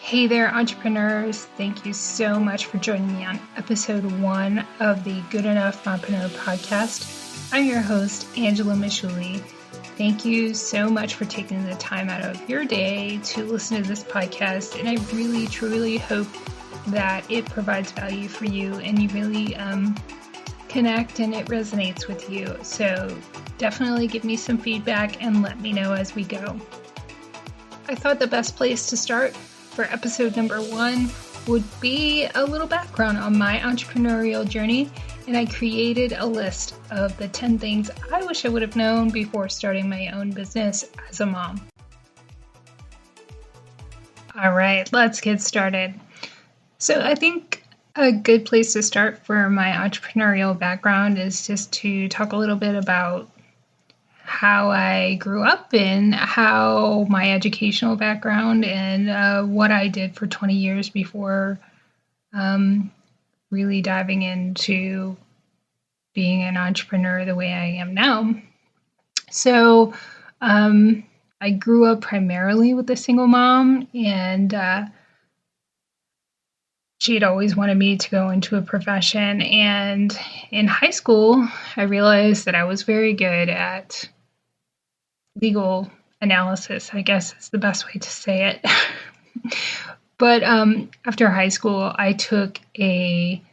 Hey there, entrepreneurs. Thank you so much for joining me on episode 1 of the Good Enough Mompreneur Podcast. I'm your host, Angela Mishuli. Thank you so much for taking the time out of your day to listen to this podcast. And I really, truly hope that it provides value for you and you really connect and it resonates with you. So definitely give me some feedback and let me know as we go. I thought the best place to start for episode number 1 would be a little background on my entrepreneurial journey, and I created a list of the 10 things I wish I would have known before starting my own business as a mom. All right, let's get started. So I think a good place to start for my entrepreneurial background is just to talk a little bit about how I grew up and how my educational background and what I did for 20 years before really diving into being an entrepreneur the way I am now. So I grew up primarily with a single mom, and she had always wanted me to go into a profession. And in high school, I realized that I was very good at legal analysis, I guess is the best way to say it. But after high school, I took a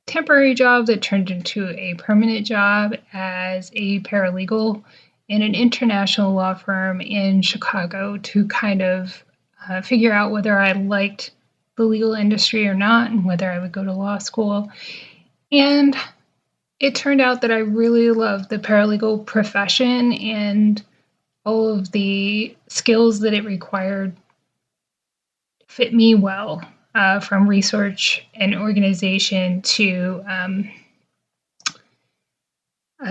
temporary job that turned into a permanent job as a paralegal in an international law firm in Chicago to kind of figure out whether I liked the legal industry or not and whether I would go to law school. And it turned out that I really loved the paralegal profession and all of the skills that it required fit me well, from research and organization to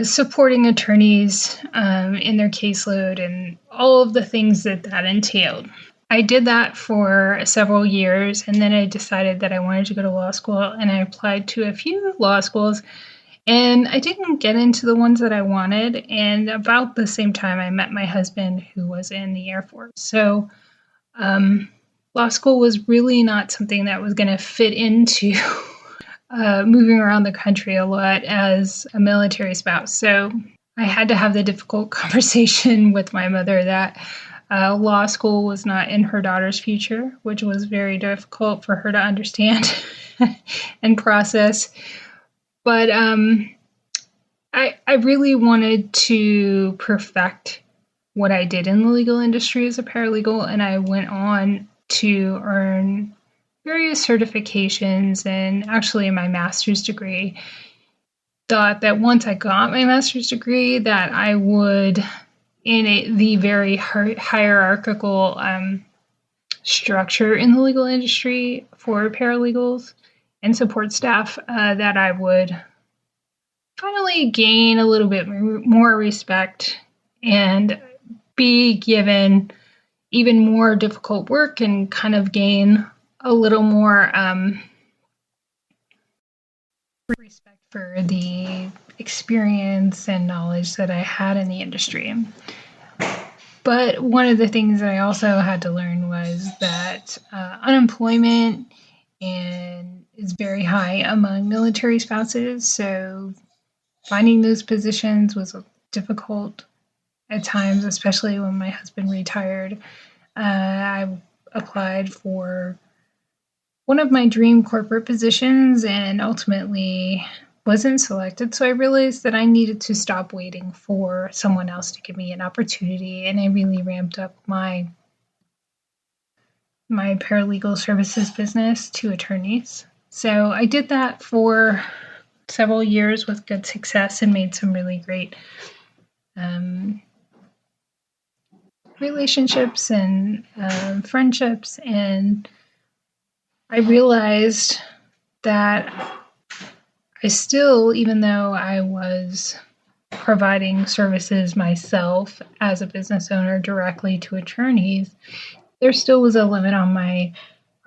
supporting attorneys in their caseload and all of the things that entailed. I did that for several years, and then I decided that I wanted to go to law school, and I applied to a few law schools. And I didn't get into the ones that I wanted. And about the same time, I met my husband, who was in the Air Force. So law school was really not something that was going to fit into moving around the country a lot as a military spouse. So I had to have the difficult conversation with my mother that law school was not in her daughter's future, which was very difficult for her to understand and process. But I really wanted to perfect what I did in the legal industry as a paralegal, and I went on to earn various certifications, and actually my master's degree. Thought that once I got my master's degree that I would, in the very hierarchical structure in the legal industry for paralegals and support staff, that I would finally gain a little bit more respect and be given even more difficult work and kind of gain a little more respect for the experience and knowledge that I had in the industry. But one of the things that I also had to learn was that unemployment is very high among military spouses, so finding those positions was difficult at times, especially when my husband retired. I applied for one of my dream corporate positions and ultimately wasn't selected, so I realized that I needed to stop waiting for someone else to give me an opportunity, and I really ramped up my paralegal services business to attorneys. So I did that for several years with good success and made some really great relationships and friendships. And I realized that I still, even though I was providing services myself as a business owner directly to attorneys, there still was a limit on my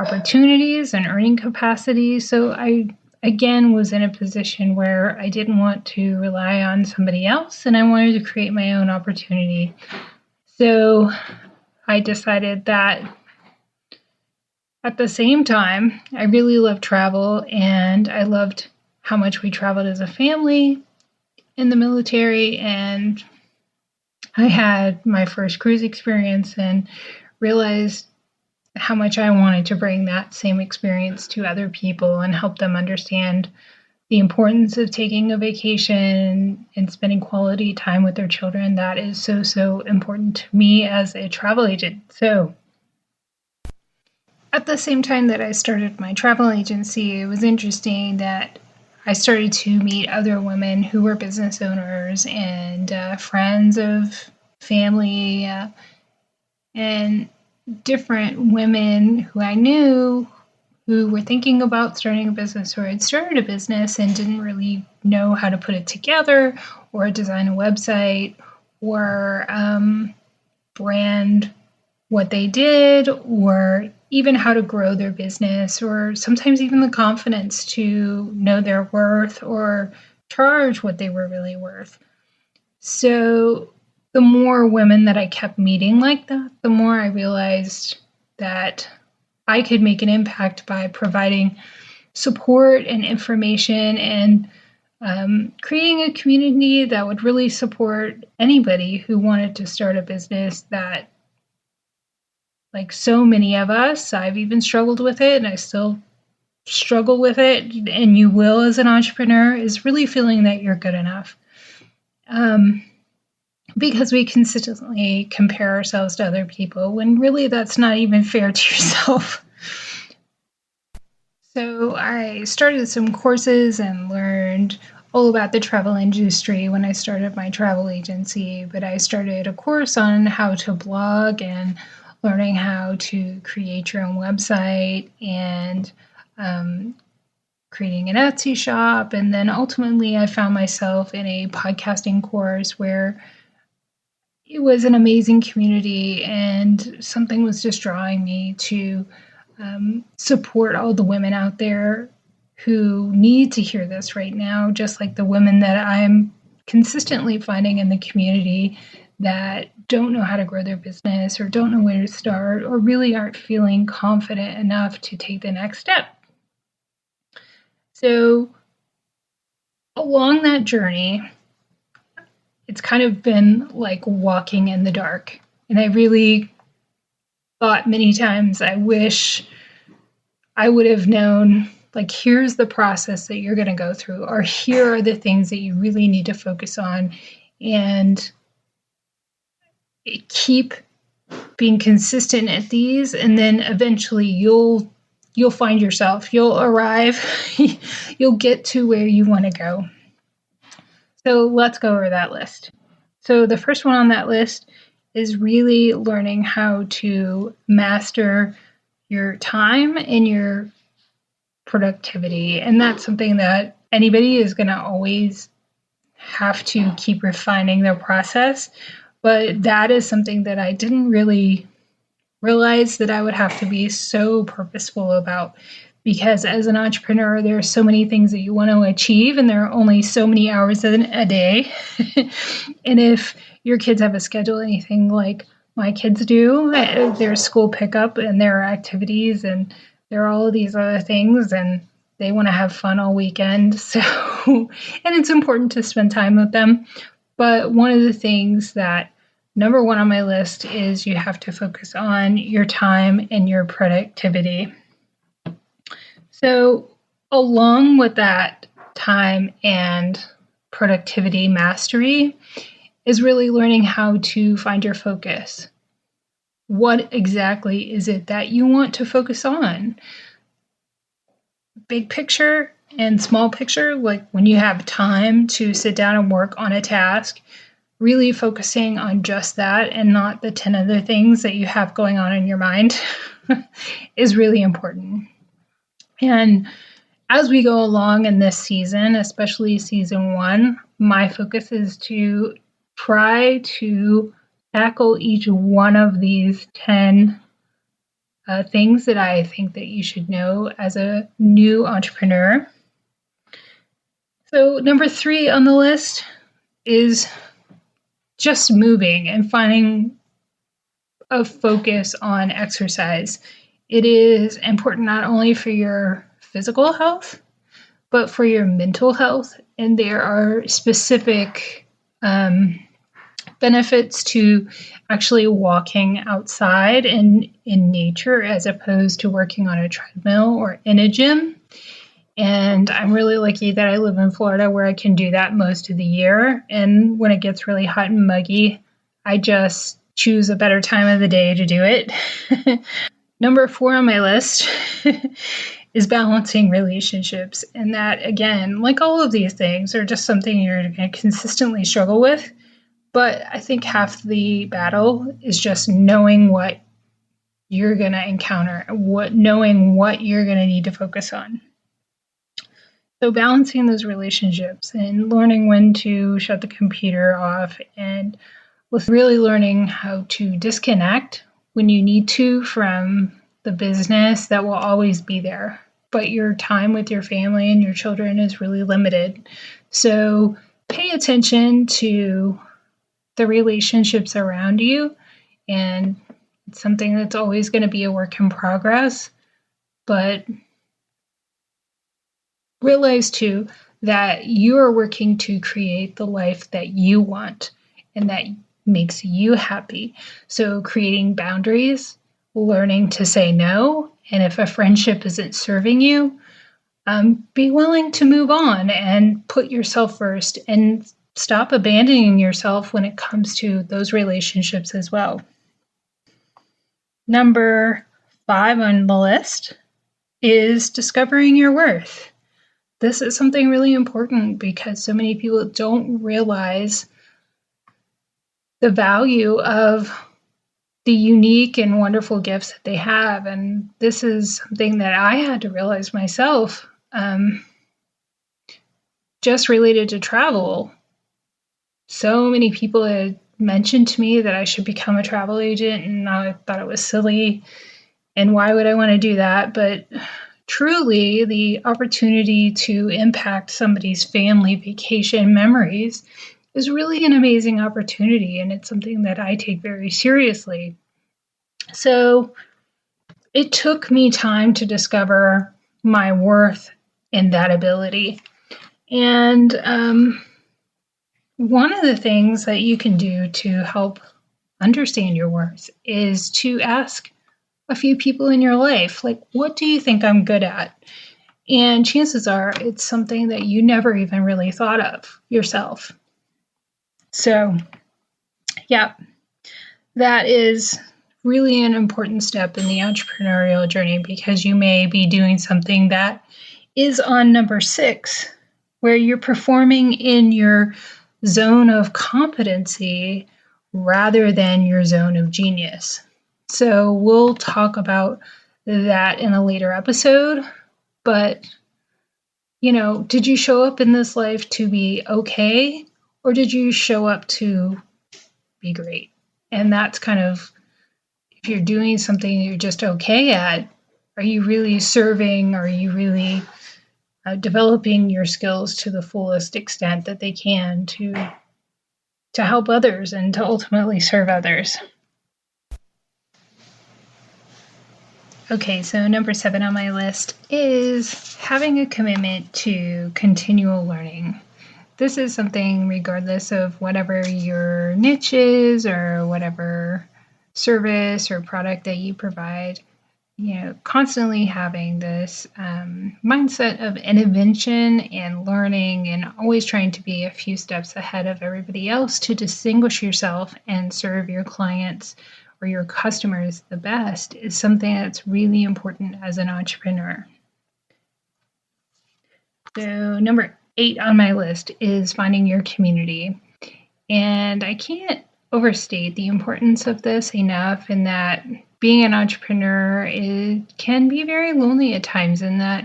opportunities and earning capacity. So I, again, was in a position where I didn't want to rely on somebody else, and I wanted to create my own opportunity. So I decided that At the same time, I really loved travel, and I loved how much we traveled as a family in the military. And I had my first cruise experience and realized how much I wanted to bring that same experience to other people and help them understand the importance of taking a vacation and spending quality time with their children. That is so, so important to me as a travel agent. So at the same time that I started my travel agency, it was interesting that I started to meet other women who were business owners and friends of family and different women who I knew who were thinking about starting a business or had started a business and didn't really know how to put it together or design a website or brand what they did or even how to grow their business or sometimes even the confidence to know their worth or charge what they were really worth. So the more women that I kept meeting like that, the more I realized that I could make an impact by providing support and information and creating a community that would really support anybody who wanted to start a business that, like so many of us, I've even struggled with it and I still struggle with it, and you will as an entrepreneur, is really feeling that you're good enough. Because we consistently compare ourselves to other people when really that's not even fair to yourself. So I started some courses and learned all about the travel industry when I started my travel agency, but I started a course on how to blog and learning how to create your own website and creating an Etsy shop. And then ultimately I found myself in a podcasting course where it was an amazing community and something was just drawing me to support all the women out there who need to hear this right now, just like the women that I'm consistently finding in the community that don't know how to grow their business or don't know where to start or really aren't feeling confident enough to take the next step. So along that journey, it's kind of been like walking in the dark. And I really thought many times, I wish I would have known, like, here's the process that you're going to go through, or here are the things that you really need to focus on, and keep being consistent at these, and then eventually you'll find yourself, you'll arrive, you'll get to where you want to go. So let's go over that list. So the first one on that list is really learning how to master your time and your productivity. And that's something that anybody is going to always have to keep refining their process. But that is something that I didn't really realize that I would have to be so purposeful about, because as an entrepreneur, there are so many things that you want to achieve and there are only so many hours in a day. And if your kids have a schedule, anything like my kids do, there's school pickup and there are activities and there are all of these other things and they want to have fun all weekend. So, and it's important to spend time with them. But one of the things that number one on my list is you have to focus on your time and your productivity. So along with that time and productivity mastery is really learning how to find your focus. What exactly is it that you want to focus on? Big picture and small picture, like when you have time to sit down and work on a task, really focusing on just that and not the 10 other things that you have going on in your mind is really important. And as we go along in this season, especially season 1, my focus is to try to tackle each one of these 10 things that I think that you should know as a new entrepreneur. So number 3 on the list is just moving and finding a focus on exercise. It is important not only for your physical health, but for your mental health. And there are specific benefits to actually walking outside in nature as opposed to working on a treadmill or in a gym. And I'm really lucky that I live in Florida where I can do that most of the year. And when it gets really hot and muggy, I just choose a better time of the day to do it. Number 4 on my list is balancing relationships. And that, again, like all of these things, are just something you're going to consistently struggle with. But I think half the battle is just knowing what you're going to encounter, knowing what you're going to need to focus on. So balancing those relationships and learning when to shut the computer off, and with really learning how to disconnect when you need to from the business that will always be there. But your time with your family and your children is really limited. So pay attention to the relationships around you. And it's something that's always going to be a work in progress. But realize too that you are working to create the life that you want and that makes you happy. So creating boundaries, learning to say no, and if a friendship isn't serving you, be willing to move on and put yourself first and stop abandoning yourself when it comes to those relationships as well. Number 5 on the list is discovering your worth. This is something really important because so many people don't realize the value of the unique and wonderful gifts that they have. And this is something that I had to realize myself, just related to travel. So many people had mentioned to me that I should become a travel agent, and I thought it was silly. And why would I want to do that? But truly, the opportunity to impact somebody's family vacation memories is really an amazing opportunity, and it's something that I take very seriously. So it took me time to discover my worth in that ability. And one of the things that you can do to help understand your worth is to ask a few people in your life, like, what do you think I'm good at? And chances are it's something that you never even really thought of yourself. So, yeah, that is really an important step in the entrepreneurial journey, because you may be doing something that is on number 6, where you're performing in your zone of competency rather than your zone of genius. So we'll talk about that in a later episode. But, did you show up in this life to be okay, or did you show up to be great? And that's kind of, if you're doing something you're just okay at, are you really serving? Are you really developing your skills to the fullest extent that they can to help others and to ultimately serve others? Okay, so number 7 on my list is having a commitment to continual learning. This is something regardless of whatever your niche is or whatever service or product that you provide, constantly having this mindset of innovation and learning and always trying to be a few steps ahead of everybody else to distinguish yourself and serve your clients or your customers the best is something that's really important as an entrepreneur. So number 8 on my list is finding your community. And I can't overstate the importance of this enough, in that being an entrepreneur, it can be very lonely at times, in that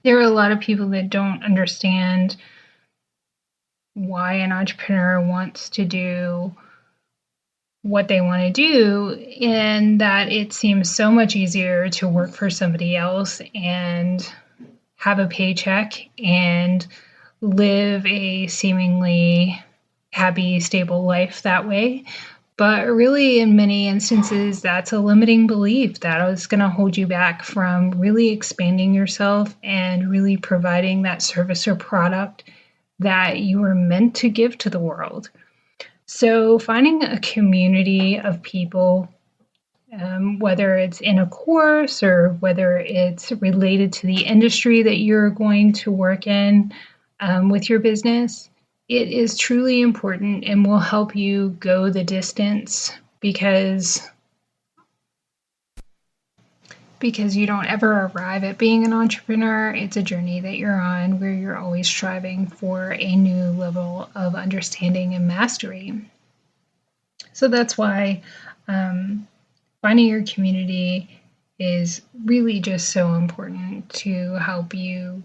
there are a lot of people that don't understand why an entrepreneur wants to do what they want to do, and that it seems so much easier to work for somebody else and have a paycheck and live a seemingly happy, stable life that way. But really, in many instances, that's a limiting belief that is going to hold you back from really expanding yourself and really providing that service or product that you were meant to give to the world. So finding a community of people, whether it's in a course or whether it's related to the industry that you're going to work in with your business, it is truly important and will help you go the distance because you don't ever arrive at being an entrepreneur. It's a journey that you're on where you're always striving for a new level of understanding and mastery. So that's why finding your community is really just so important to help you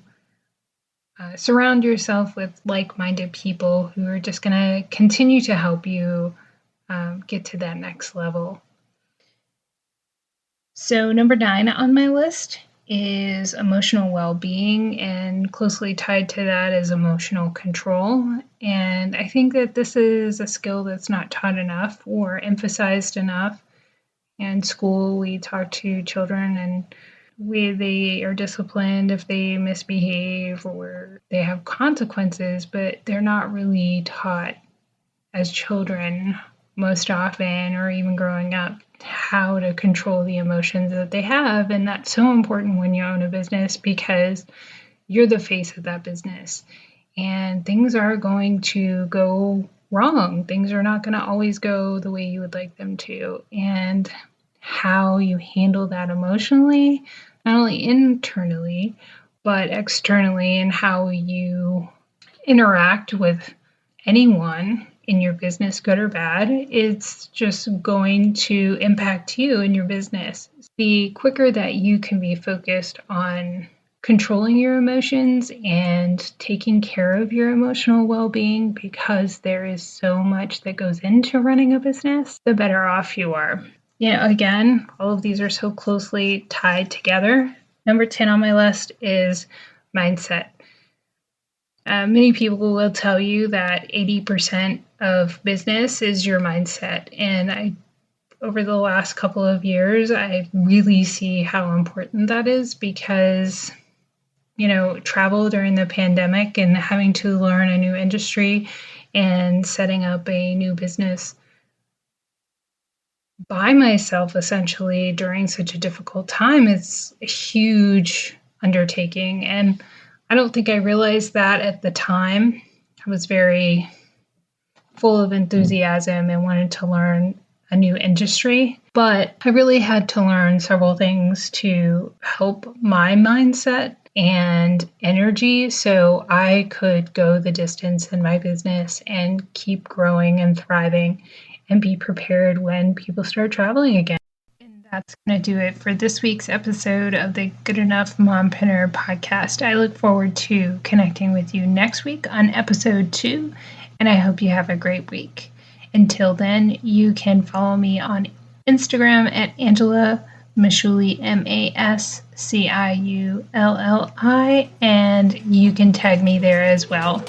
surround yourself with like-minded people who are just going to continue to help you get to that next level. So number 9 on my list is emotional well-being, and closely tied to that is emotional control. And I think that this is a skill that's not taught enough or emphasized enough. In school, we talk to children and they are disciplined if they misbehave or they have consequences, but they're not really taught as children most often, or even growing up, how to control the emotions that they have. And that's so important when you own a business because you're the face of that business. And things are going to go wrong. Things are not going to always go the way you would like them to. And how you handle that emotionally, not only internally, but externally, and how you interact with anyone in your business, good or bad, it's just going to impact you and your business. The quicker that you can be focused on controlling your emotions and taking care of your emotional well-being, because there is so much that goes into running a business, the better off you are. Again, all of these are so closely tied together. Number 10 on my list is mindset. Many people will tell you that 80% of business is your mindset. And over the last couple of years, I really see how important that is because, travel during the pandemic and having to learn a new industry and setting up a new business by myself, essentially, during such a difficult time, it's a huge undertaking. And I don't think I realized that at the time. I was very full of enthusiasm and wanted to learn a new industry. But I really had to learn several things to help my mindset and energy so I could go the distance in my business and keep growing and thriving and be prepared when people start traveling again. And that's going to do it for this week's episode of the Good Enough Mompreneur Podcast. I look forward to connecting with you next week on episode 2, and I hope you have a great week. Until then, you can follow me on Instagram at Angela Masciulli, Masciulli, and you can tag me there as well.